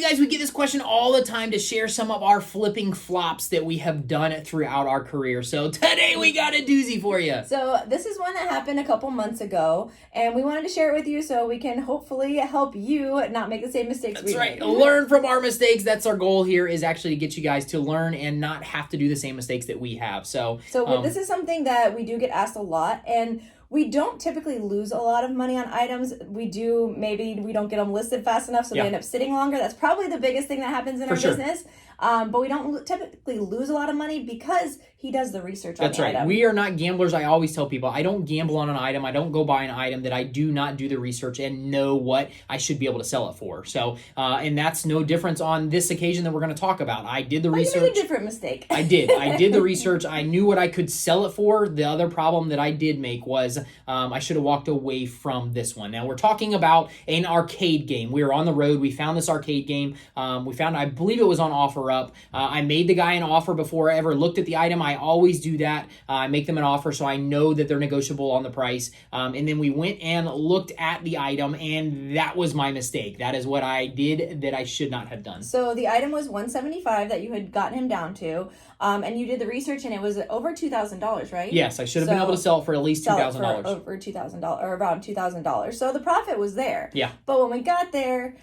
guys, we get this question all the time to share some of our flipping flops that we have done throughout our career. So today we got a doozy for you. So this is one that happened a couple months ago, and we wanted to share it with you so we can hopefully help you not make the same mistakes we made. That's right. Learn from our mistakes. That's our goal here, is actually to get you guys to learn and not have to do the same mistakes that we have. So this is something that we do get asked a lot, and we don't typically lose a lot of money on items. Maybe we don't get them listed fast enough, so they end up sitting longer. That's probably the biggest thing that happens in our business. But we don't typically lose a lot of money because he does the research on the item. That's right. We are not gamblers. I always tell people, I don't gamble on an item. I don't go buy an item that I do not do the research and know what I should be able to sell it for. So, and that's no difference on this occasion that we're going to talk about. I did the research. You made a different mistake. I did the research. I knew what I could sell it for. The other problem that I did make was I should have walked away from this one. Now, we're talking about an arcade game. We were on the road. We found this arcade game. I believe it was on OfferUp. I made the guy an offer before I ever looked at the item. I always do that. I make them an offer so I know that they're negotiable on the price. And then we went and looked at the item, and that was my mistake. That is what I did that I should not have done. So the item was $175 that you had gotten him down to, and you did the research, and it was over $2,000, right? Yes, I should have been able to sell it for at least $2,000. Over $2,000, or around $2,000. So the profit was there. Yeah. But when we got there,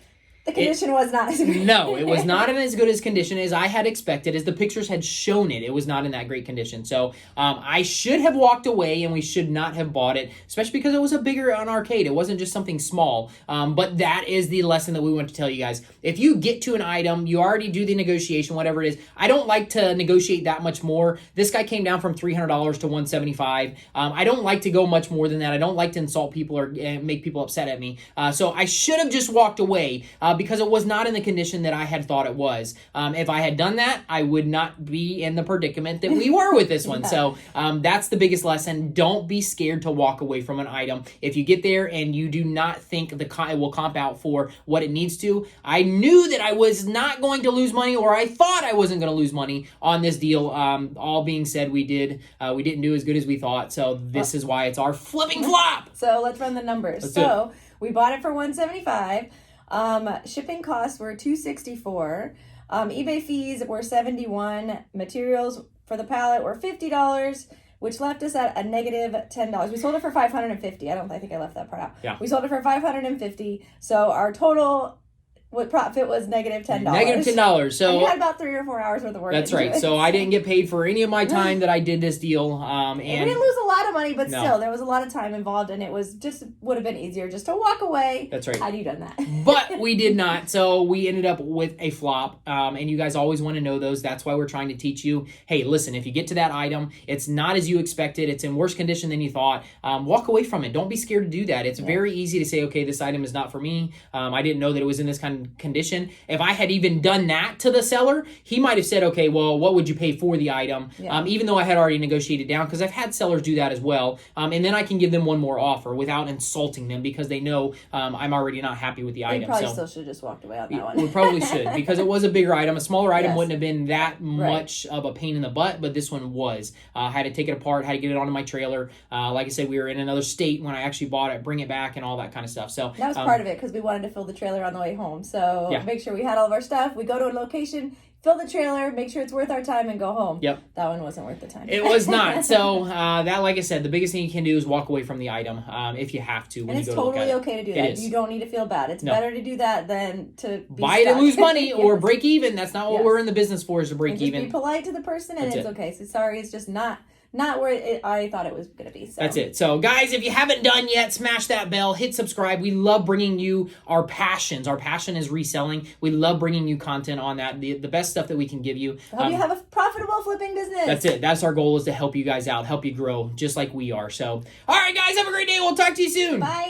the condition was not as good. No, it was not in as good as condition as I had expected, as the pictures had shown it. It was not in that great condition. So I should have walked away, and we should not have bought it, especially because it was a bigger arcade. It wasn't just something small. But that is the lesson that we want to tell you guys. If you get to an item, you already do the negotiation, whatever it is. I don't like to negotiate that much more. This guy came down from $300 to $175. I don't like to go much more than that. I don't like to insult people or make people upset at me. So I should have just walked away. Because it was not in the condition that I had thought it was. If I had done that, I would not be in the predicament that we were with this one. So that's the biggest lesson. Don't be scared to walk away from an item. If you get there and you do not think it will comp out for what it needs to, I knew that I was not going to lose money, or I thought I wasn't going to lose money on this deal. All being said, we didn't do as good as we thought. So this is why it's our flipping flop. So let's run the numbers. We bought it for $175. Shipping costs were $264. eBay fees were $71. Materials for the pallet were $50, which left us at a negative $10. We sold it for $550. I think I left that part out. Yeah. We sold it for $550. So our total profit was negative $10. Negative $10. So and you had about 3 or 4 hours worth of work. That's right. So I didn't get paid for any of my time that I did this deal. And we didn't lose a lot of money, but still, there was a lot of time involved, and it would have been easier just to walk away. That's right. Had you done that? But we did not. So we ended up with a flop. And you guys always want to know those. That's why we're trying to teach you, hey, listen, if you get to that item, it's not as you expected, it's in worse condition than you thought, walk away from it. Don't be scared to do that. It's very easy to say, okay, this item is not for me. I didn't know that it was in this kind of condition. If I had even done that to the seller, he might have said, okay, well, what would you pay for the item? Even though I had already negotiated down, because I've had sellers do that as well. And then I can give them one more offer without insulting them, because they know I'm already not happy with the item. You probably still should have just walked away on that one. We probably should, because it was a bigger item. A smaller item wouldn't have been that much of a pain in the butt, but this one was. I had to take it apart, had to get it onto my trailer. Like I said, we were in another state when I actually bought it, bring it back, and all that kind of stuff. So that was part of it, because we wanted to fill the trailer on the way home. So make sure we had all of our stuff. We go to a location, fill the trailer, make sure it's worth our time, and go home. Yep. That one wasn't worth the time. It was not. So that, like I said, the biggest thing you can do is walk away from the item if you have to. And it's totally okay to do that. You don't need to feel bad. It's better to do that than to be buy it and lose money or break even. That's not what we're in the business for, is to break even. Be polite to the person, and it's okay. So sorry, it's just not where I thought it was going to be. So. That's it. So, guys, if you haven't done yet, smash that bell, hit subscribe. We love bringing you our passions. Our passion is reselling. We love bringing you content on that, the best stuff that we can give you. Help you have a profitable flipping business. That's it. That's our goal, is to help you guys out, help you grow, just like we are. So, all right, guys, have a great day. We'll talk to you soon. Bye.